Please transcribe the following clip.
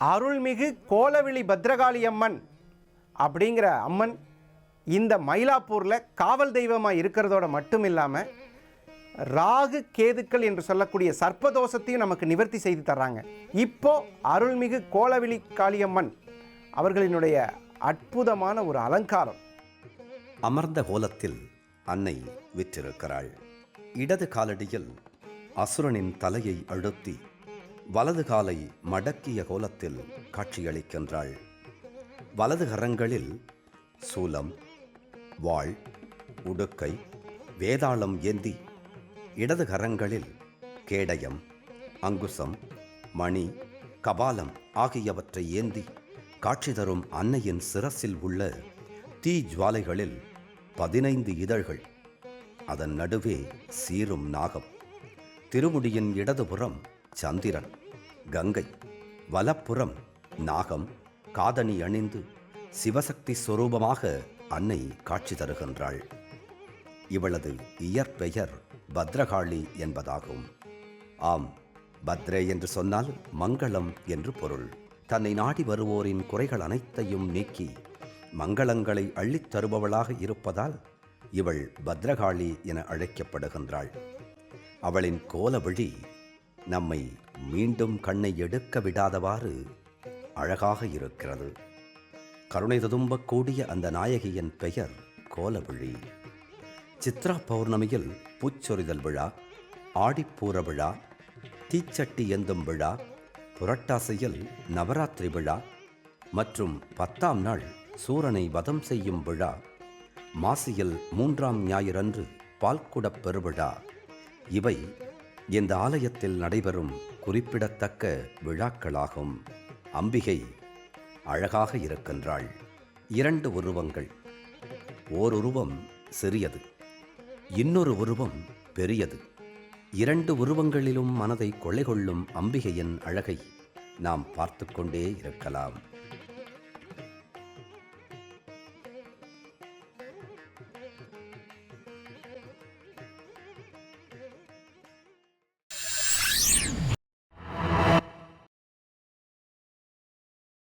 அருள்மிகு கோலவிழி பத்ரகாளி அம்மன் அப்படிங்கிற அம்மன் இந்த மயிலாப்பூரில் காவல் தெய்வமாக இருக்கிறதோட மட்டும் இல்லாமல் ராகு கேதுக்கள் என்று சொல்லக்கூடிய சர்ப்பதோஷத்தையும் நமக்கு நிவர்த்தி செய்து தர்றாங்க. இப்போ அருள்மிகு கோலவிழி காளியம்மன் அவர்களினுடைய அற்புதமான ஒரு அலங்காரம். அமர்ந்த கோலத்தில் அன்னை விற்றிருக்கிறாள். இடது காலடியில் அசுரனின் தலையை அழுத்தி வலது காலை மடக்கிய கோலத்தில் காட்சியளிக்கின்றாள். வலது கரங்களில் சூலம், வாள், உடுக்கை, வேதாளம் ஏந்தி இடது கரங்களில் கேடயம், அங்குசம், மணி, கபாலம் ஆகியவற்றை ஏந்தி காட்சி தரும் அன்னையின் சிரசில் உள்ள தீ ஜுவாலைகளில் 15 இதழ்கள், அதன் நடுவே சீரும் நாகம், திருமுடியின் இடதுபுறம் சந்திரன், கங்கை, வலப்புறம் நாகம் காதணி அணிந்து சிவசக்தி ஸ்வரூபமாக அன்னை காட்சி தருகின்றாள். இவளது இயற்பெயர் பத்ரகாளி என்பதாகும். ஆம், பத்ரே என்று சொன்னால் மங்களம் என்று பொருள். தன்னை நாடி வருவோரின் குறைகள் அனைத்தையும் நீக்கி மங்களங்களை அள்ளித் தருபவளாக இருப்பதால் இவள் பத்ரகாளி என அழைக்கப்படுகின்றாள். அவளின் கோலவிழி நம்மை மீண்டும் கண்ணை எடுக்க விடாதவாறு அழகாக இருக்கிறது. கருணை ததும்பக்கூடிய அந்த நாயகியின் பெயர் கோலவிழி. சித்ரா பௌர்ணமியில் பூச்சொரிதல் விழா, ஆடிப்பூர விழா, தீச்சட்டி ஏந்தும் விழா, புரட்டாசியில் நவராத்திரி விழா மற்றும் 10ஆம் நாள் சூரனை வதம் செய்யும் விழா, மாசியில் 3ஆம் ஞாயிறன்று பால்குடப் பெருவிழா, இவை இந்த ஆலயத்தில் நடைபெறும் குறிப்பிடத்தக்க விழாக்களாகும். அம்பிகை அழகாக இருக்கின்றாள். 2 உருவங்கள். ஓருருவம் சிறியது, இன்னொரு உருவம் பெரியது. 2 உருவங்களிலும் மனதை கொள்ளை கொள்ளும் அம்பிகையின் அழகை நாம் பார்த்து கொண்டே இருக்கலாம்.